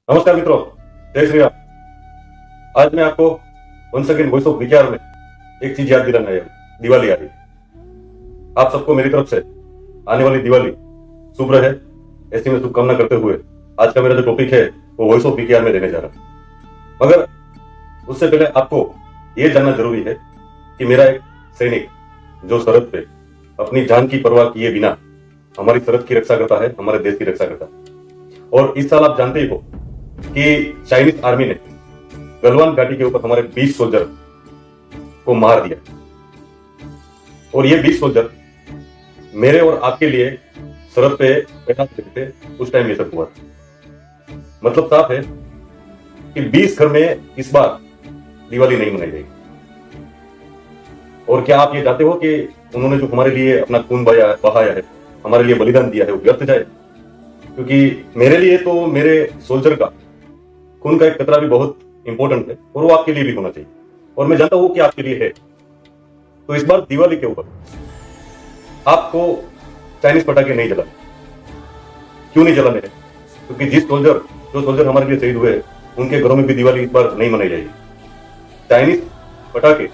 नमस्कार मित्रों, जय श्री राम। आज मैं आपको वंस अगेन वॉइस ऑफ विचार में एक चीज याद दिलाना है। दिवाली आ रही है। आप सबको मेरी तरफ से आने वाली दिवाली शुभ रहे, ऐसी मैं शुभकामना करते हुए आज का मेरा जो टॉपिक है वो वॉइस ऑफ विचार में देने जा रहा हूं। मगर उससे पहले आपको ये जानना जरूरी है कि मेरा एक सैनिक जो सरहद पे अपनी जान की परवाह किए बिना हमारी सरहद की रक्षा करता है, हमारे देश की रक्षा करता है। और इस साल आप जानते ही हो कि चाइनीज आर्मी ने गलवान घाटी के ऊपर हमारे 20 सोल्जर को मार दिया। और ये 20 सोल्जर मेरे और आपके लिए सरहद पे तैनात थे। उस टाइम ये सब हुआ था। मतलब साफ है कि 20 घर में इस बार दिवाली नहीं मनाई जाएगी। और क्या आप ये जानते हो कि उन्होंने जो हमारे लिए अपना खून बहाया है, हमारे लिए बलिदान दिया है, वो व्यर्थ जाए? क्योंकि मेरे लिए तो मेरे सोल्जर का खून का एक कतरा भी बहुत इंपॉर्टेंट है और वो आपके लिए भी होना चाहिए। और मैं जानता हूं कि आपके लिए है। तो इस बार दिवाली के ऊपर आपको चाइनीज पटाखे नहीं जलाने। क्यों नहीं जलाने हैं? क्योंकि जो सोल्जर हमारे लिए शहीद हुए उनके घरों में भी दिवाली इस बार नहीं मनाई जाएगी। चाइनीज पटाखे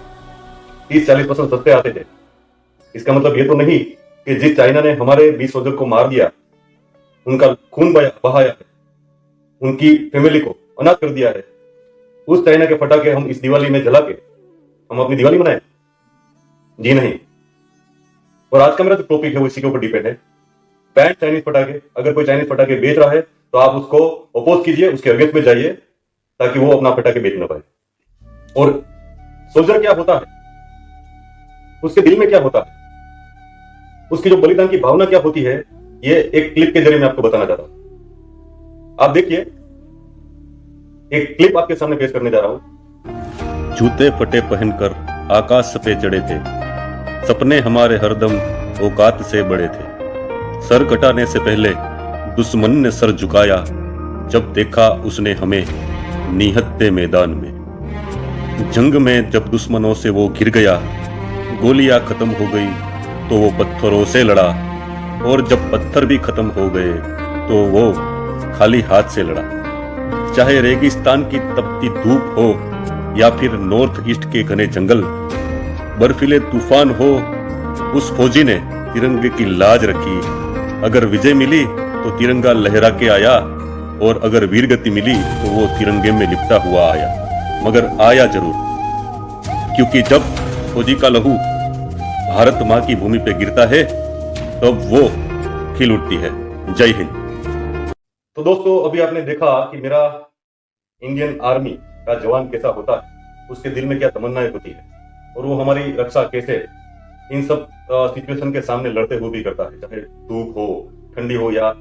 30-40% सस्ते आते थे। इसका मतलब ये तो नहीं कि जिस चाइना ने हमारे 20 सोल्जर को मार दिया, उनका खून बहाया है, उनकी फैमिली को अनाथ कर दिया है, उस चाइना के पटाखे हम इस दिवाली में जला के हम अपनी दिवाली मनाएं? जी नहीं। और आज का मेरा जो टॉपिक है वो इसी के ऊपर डिपेंड है। बैन चाइनीज पटाखे। अगर कोई चाइनीज पटाखे बेच रहा है तो आप उसको अपोज कीजिए, उसके अगेंस्ट में जाइए ताकि वो अपना पटाखे बेच ना पाए। और सोल्जर क्या होता है, उसके दिल में क्या होता है, उसकी जो बलिदान की भावना क्या होती है, ये एक क्लिप के जरिए मैं आपको बताना चाहता हूं। आप देखिए, एक क्लिप आपके सामने पेश करने जा रहा हूं। जूते फटे पहनकर आकाश पे चढ़े थे, सपने हमारे हरदम औकात से बड़े थे। सर कटाने से पहले दुश्मन ने सर झुकाया, जब देखा उसने हमें निहत्ते मैदान में। जंग में जब दुश्मनों से वो घिर गया, गोलियां खत्म हो गई तो वो पत्थरों से लड़ा, और जब पत्थर भी खत्म हो गए तो वो खाली हाथ से लड़ा। चाहे रेगिस्तान की तपती धूप हो या फिर नॉर्थ ईस्ट के घने जंगल, बर्फीले तूफान हो, उस फौजी ने तिरंगे की लाज रखी। अगर विजय मिली तो तिरंगा लहरा के आया, और अगर वीरगति मिली तो वो तिरंगे में लिपटा हुआ आया, मगर आया जरूर। क्योंकि जब फौजी का लहू भारत माँ की भूमि पे गिरता है तब वो खिल उठती है। जय हिंद। तो दोस्तों, अभी आपने देखा कि मेरा इंडियन आर्मी का जवान कैसा होता है, उसके दिल में क्या तमन्नाएं होती है, और वो हमारी रक्षा कैसे इन सब सिचुएशन के सामने लड़ते हुए भी करता है। चाहे धूप हो, ठंडी हो या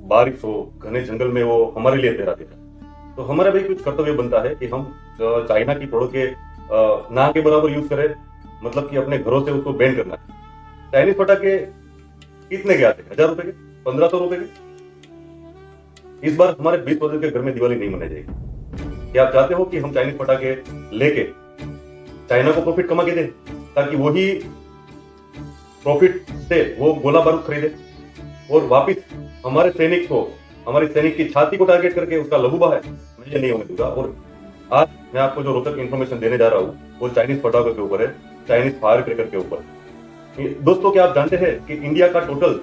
बारिश हो, घने जंगल में वो हमारे लिए तैयार रहता है। तो हमारा भी कुछ कर्तव्य बनता है कि हम चाइना की प्रोडक्ट के ना के बराबर यूज करें, मतलब कि अपने घरों से उसको बैन करना है। चाइनीज पटाखे कितने के आते हैं? 1000 रुपए के, 1500 रुपए के। इस बार हमारे 20 सोल्जर के घर में दिवाली नहीं मनाई जाएगी। क्या आप चाहते हो कि हम चाइनीज पटाखे लेके चाइना को प्रॉफिट कमा के दें, ताकि वही प्रॉफिट से वो गोला बारूद खरीदे और वापिस हमारे सैनिक को, हमारे सैनिक की छाती को टारगेट करके उसका लहू बहाए? मैं ये नहीं होने दूंगा। और आज मैं आपको जो रोचक इंफॉर्मेशन देने जा रहा हूँ वो चाइनीज पटाखों के ऊपर है, चाइनीज फायर क्रैकर के ऊपर। दोस्तों, क्या आप जानते हैं कि इंडिया का टोटल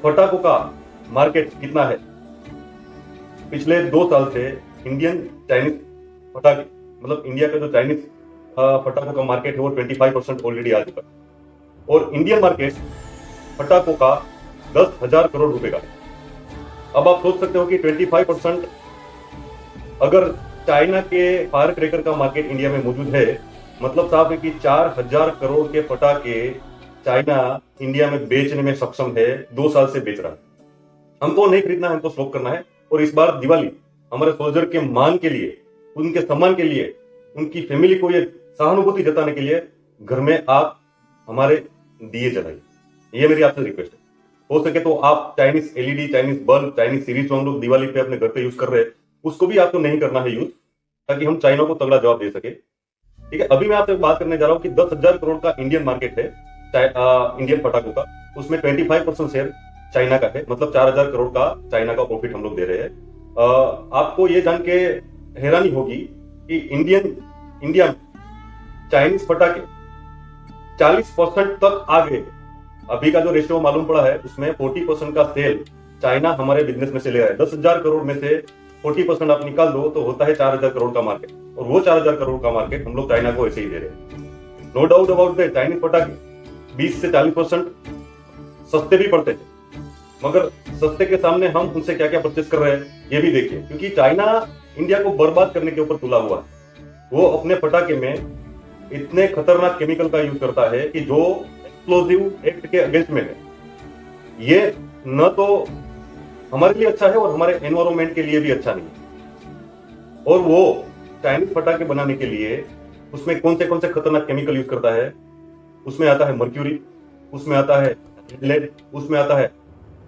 पटाखों का मार्केट कितना है? पिछले 2 साल से इंडियन चाइनीज पटाखे, मतलब इंडिया का जो चाइनीज पटाखों का मार्केट है वो 25% ऑलरेडी आ चुका है। और इंडियन मार्केट पटाखों का 10,000 करोड़ रुपए का है। अब आप सोच सकते हो कि 25% अगर चाइना के फायर क्रैकर का मार्केट इंडिया में मौजूद है, मतलब साफ है कि 4000 करोड़ के पटाखे चाइना इंडिया में बेचने में सक्षम है। 2 साल से बेच रहा है। हमको नहीं खरीदना है, हमको स्टॉक करना है। और इस बार दिवाली हमारे सोल्जर के मान के लिए, उनके सम्मान के लिए, उनकी फैमिली को ये सहानुभूति जताने के लिए घर में आप हमारे दिए जलाइए। ये मेरी आपसे रिक्वेस्ट है। हो सके तो आप Chinese LED, Chinese bulb, Chinese series जो हम लोग दिवाली पे अपने घर पे यूज कर रहे हैं, उसको भी आपको नहीं करना है यूज, ताकि हम चाइना को तगड़ा जवाब दे सके। ठीक है, अभी मैं आपसे बात करने जा रहा हूं कि 10,000 करोड़ का इंडियन मार्केट है इंडियन पटाखों का। उसमें 25% शेयर चाइना का है, मतलब 4000 करोड़ का चाइना का प्रॉफिट हम लोग दे रहे हैं। आपको ये जान के हैरानी होगी कि इंडिया में चाइनीज पटाखे 40% तक आ गए। अभी का जो रेशियो मालूम पड़ा है उसमें 40% का सेल चाइना हमारे बिजनेस में से ले रहा है। 10,000 करोड़ में से 40% आप निकाल दो तो होता है 4,000 करोड़ का मार्केट, और वो 4,000 करोड़ का मार्केट हम लोग चाइना को ऐसे ही दे रहे हैं। No doubt about that, Chinese पटाखे 20 से 40% सस्ते भी पड़ते थे, मगर सस्ते के सामने हम उनसे क्या क्या परचेस कर रहे हैं ये भी देखिए, क्योंकि चाइना इंडिया को बर्बाद करने के ऊपर तुला हुआ है। वो अपने पटाखे में इतने खतरनाक केमिकल का यूज करता है कि जो एक्सप्लोजिव एक्ट के अगेंस्ट में है। ये न तो हमारे लिए अच्छा है और हमारे एनवायरमेंट के लिए भी अच्छा नहीं है। और वो चाइनीज पटाखे बनाने के लिए उसमें कौन से खतरनाक केमिकल यूज करता है, उसमें आता है मर्क्यूरी, उसमें आता है लेड, उसमें आता है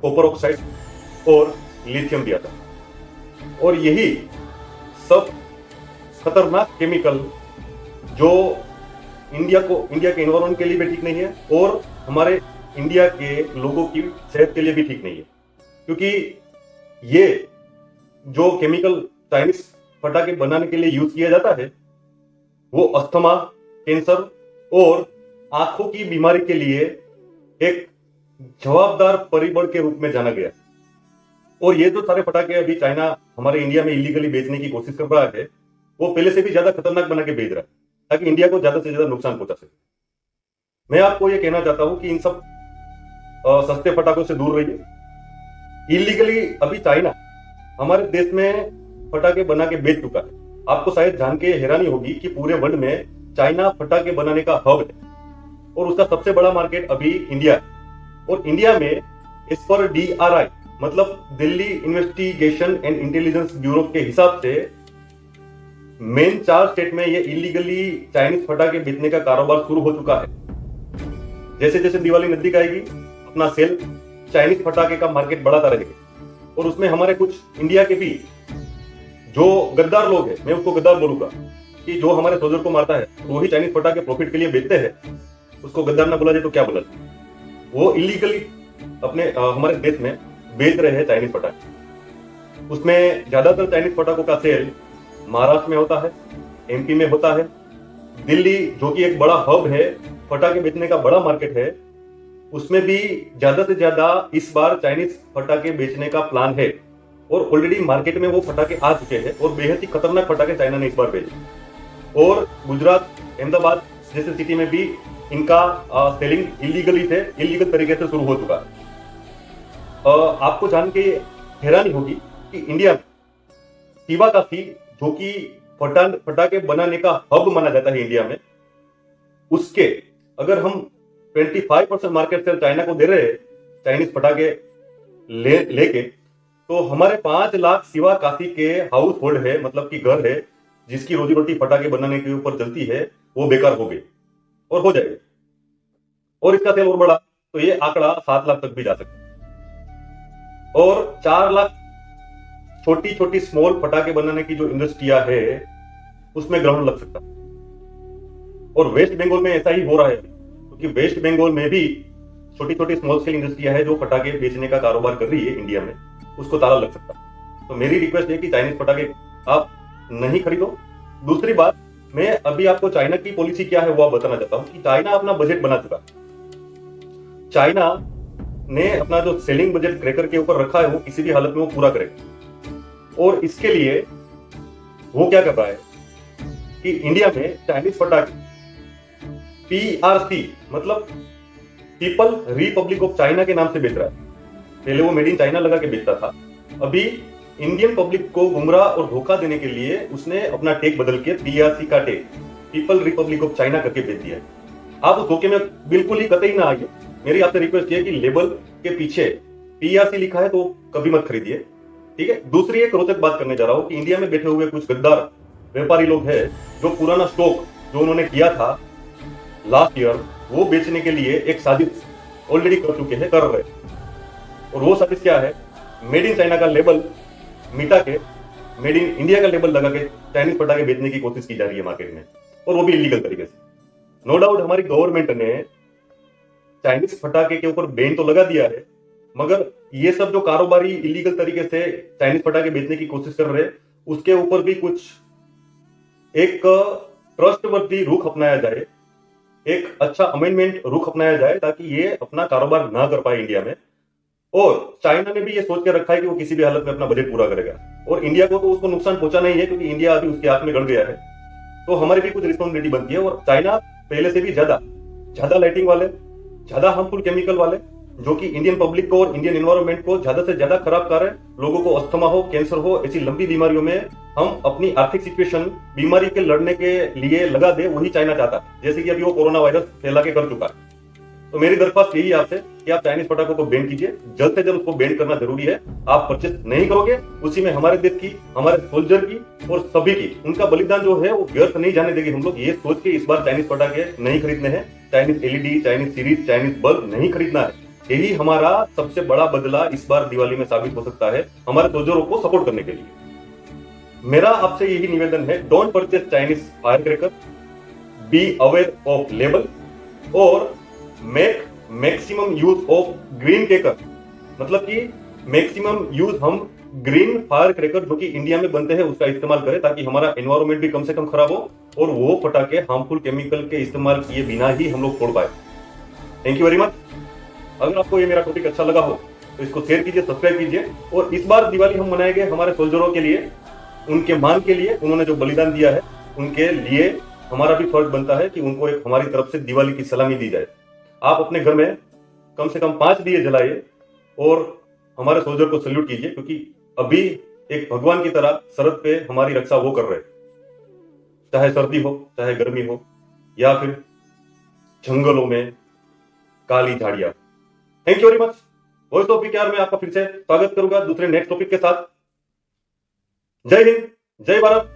कॉपर ऑक्साइड और लिथियम भी आता है। और यही सब खतरनाक केमिकल जो इंडिया के एनवायरमेंट के लिए भी ठीक नहीं है और हमारे इंडिया के लोगों की सेहत के लिए भी ठीक नहीं है, क्योंकि ये जो केमिकल चाइनीज पटाखे बनाने के लिए यूज किया जाता है वो अस्थमा, कैंसर और आंखों की बीमारी के लिए एक जवाबदार परिबल के रूप में जाना गया। और ये जो सारे पटाखे अभी चाइना हमारे इंडिया में इलीगली बेचने की कोशिश कर रहा है, वो पहले से भी ज्यादा खतरनाक बना के बेच रहा है ताकि इंडिया को ज्यादा से ज्यादा नुकसान पहुंचा सके। मैं आपको ये कहना चाहता हूं कि इन सब सस्ते पटाखों से दूर रहिए। इलीगली अभी चाइना हमारे देश में पटाखे बना के बेच चुका है। आपको शायद जान के हैरानी होगी कि पूरे वर्ल्ड में चाइना पटाखे बनाने का हब है और उसका सबसे बड़ा मार्केट अभी इंडिया है। और इंडिया में इस पर DRI मतलब Delhi investigation and intelligence bureau के हिसाब से मेन 4 स्टेट में ये इलीगली चाइनीज पटाखे बेचने का कारोबार शुरू हो चुका है। जैसे जैसे दिवाली नजदीक आएगी अपना सेल चाइनीज पटाखे का मार्केट बढ़ाता रहेगा। और उसमें हमारे कुछ इंडिया के भी जो गद्दार लोग हैं, मैं उसको गद्दार बोलूंगा, कि जो हमारे सोल्जर को मारता है वो ही चाइनीज पटाखे प्रॉफिट के लिए बेचते हैं, उसको गद्दार ना बोला जाए तो क्या बोला जाए। वो इलीगली अपने हमारे देश में बेच रहे हैं चाइनीज पटाखे। उसमें ज्यादातर चाइनीज पटाखों का सेल महाराष्ट्र में होता है, MP में होता है। दिल्ली जो कि एक बड़ा हब है, पटाखे बेचने का बड़ा मार्केट है, उसमें भी ज्यादा से ज्यादा इस बार चाइनीज पटाखे बेचने का प्लान है। और ऑलरेडी मार्केट में वो पटाखे आ चुके हैं और बेहद ही खतरनाक पटाखे चाइना ने इस बार भेजे। और गुजरात, अहमदाबाद जैसे सिटी में भी इनका सेलिंग इलीगल तरीके से शुरू हो चुका है। आपको जान के हैरानी होगी कि इंडिया में शिवाकाशी जो कि पटाखे बनाने का हब माना जाता है इंडिया में, उसके अगर हम 25% मार्केट शेयर चाइना को दे रहे हैं चाइनीज पटाखे लेके, तो हमारे 5 लाख शिवाकाशी के हाउस होल्ड है, मतलब कि घर है जिसकी रोजी रोटी पटाखे बनाने के ऊपर चलती है, वो बेकार हो गई और हो जाएगा। और इसका सेल और बढ़ा तो ये आंकड़ा 7 लाख तक भी जा सकता है। और 4 लाख छोटी छोटी स्मॉल पटाखे बनाने की जो इंडस्ट्रिया है उसमें ग्राउंड लग सकता है। और वेस्ट बंगाल में ऐसा ही हो रहा है, क्योंकि वेस्ट बंगाल में भी छोटी छोटी स्मॉल स्केल इंडस्ट्रिया है जो पटाखे बेचने का कारोबार कर रही है इंडिया में, उसको ताला लग सकता है। तो मेरी रिक्वेस्ट है कि चाइनीज पटाखे आप नहीं खरीदो। दूसरी बात, मैं अभी आपको चाइना की पॉलिसी क्या है वो आप बताना चाहता हूं कि चाइना अपना बजट बना चुका है। चाइना ने अपना जो सेलिंग बजट क्रैकर के ऊपर रखा है वो किसी भी हालत में वो पूरा करेगा। और इसके लिए वो क्या कर रहा है कि इंडिया में चाइनीज पटाखे PRC मतलब पीपल रिपब्लिक ऑफ चाइना के नाम से बेच रहा है। पहले वो मेड इन चाइना लगा के बेचता था, अभी इंडियन पब्लिक को गुमराह और धोखा देने के लिए उसने अपना टैग बदल के PRC का tag people Republic of China करके बेच दिया है। आप उस धोखे में बिल्कुल ही कतई ना आइए। मेरी आपसे रिक्वेस्ट है कि लेबल के पीछे PRC लिखा है तो कभी मत खरीदिए, ठीक है। दूसरी एक रोचक बात करने जा रहा हूं कि इंडिया में बैठे हुए कुछ गद्दार व्यापारी लोग हैं जो पुराना स्टॉक जो उन्होंने किया था लास्ट ईयर वो बेचने के लिए एक साजिश ऑलरेडी कर चुके हैं, कर रहे हैं। और वो साजिश क्या है, मेड इन चाइना का लेबल मिटा के मेड इन इंडिया का लेबल लगा के चाइनीज पटाखे बेचने की कोशिश की जा रही है मार्केट में, और वो भी इलीगल तरीके से। नो डाउट हमारी गवर्नमेंट ने चाइनीज पटाखे के ऊपर बैन तो लगा दिया है, मगर ये सब जो कारोबारी इलीगल तरीके से चाइनीज पटाखे बेचने की कोशिश कर रहे हैं, उसके ऊपर भी कुछ एक ट्रस्टवर्दी रुख अपनाया जाए, एक अच्छा अमेंडमेंट रुख अपनाया जाए, ताकि ये अपना कारोबार ना कर पाए इंडिया में। और चाइना ने भी ये सोच के रखा है कि वो किसी भी हालत में अपना बजट पूरा करेगा, और इंडिया को तो उसको नुकसान पहुंचाना ही है, क्योंकि इंडिया अभी उसके हाथ में गड़ गया है। तो हमारी भी कुछ रिस्पॉन्सिबिलिटी बनती है। और चाइना पहले से भी ज्यादा लाइटिंग वाले, ज्यादा हार्मफुल केमिकल वाले, जो कि इंडियन पब्लिक को और इंडियन एनवायरनमेंट को ज्यादा से ज्यादा खराब कर रहे हैं। लोगों को अस्थमा हो, कैंसर हो, ऐसी लंबी बीमारियों में हम अपनी आर्थिक सिचुएशन बीमारी के लड़ने के लिए लगा दे, वही चाइना चाहता है, जैसे कि अभी वो कोरोना वायरस फैला के कर चुका है। तो मेरी दरख्वास्त यही है आपसे कि आप चाइनीज पटाखों को बैन कीजिए, जल्द से जल्द उसको बैन करना जरूरी है। आप परचेस नहीं करोगे, उसी में हमारे देश की, हमारे सोल्जर की और सभी की, उनका बलिदान जो है वो व्यर्थ नहीं जाने देंगे हम लोग। ये सोच के इस बार चाइनीज पटाखे नहीं खरीदने हैं, Chinese LED, Chinese series, Chinese bulb नहीं खरीदना है। यही हमारा सबसे बड़ा बदला इस बार दिवाली में साबित हो सकता है, हमारे सोल्जरों को सपोर्ट करने के लिए। मेरा आपसे यही निवेदन है, don't purchase Chinese fire cracker, be aware of label और make maximum use of green cracker. मतलब कि मैक्सिमम यूज हम ग्रीन फायर क्रैकर जो कि इंडिया में बनते हैं उसका इस्तेमाल करें, ताकि हमारा एनवायरमेंट भी कम से कम खराब हो और वो पटाखे हार्मफुल केमिकल के इस्तेमाल किए बिना ही हम लोग फोड़ पाए। Thank you very much. अगर आपको ये मेरा टॉपिक अच्छा लगा हो तो इसको शेयर कीजिए, सब्सक्राइब कीजिए। और इस बार दिवाली हम मनाएंगे हमारे सोल्जरों के लिए, उनके मान के लिए, उन्होंने जो बलिदान दिया है उनके लिए हमारा भी फर्ज बनता है कि उनको एक हमारी तरफ से दिवाली की सलामी दी जाए। आप अपने घर में कम से कम 5 दिए जलाइए और हमारे सोल्जर को सल्यूट कीजिए, क्योंकि अभी एक भगवान की तरह सरहद पे हमारी रक्षा वो कर रहे हैं, चाहे सर्दी हो, चाहे गर्मी हो, या फिर जंगलों में काली झाड़ियां। Thank you very much. Voice of विक्यार में आपका फिर से स्वागत करूंगा दूसरे नेक्स्ट टॉपिक के साथ। जय हिंद, जय भारत,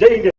जय इंडिया।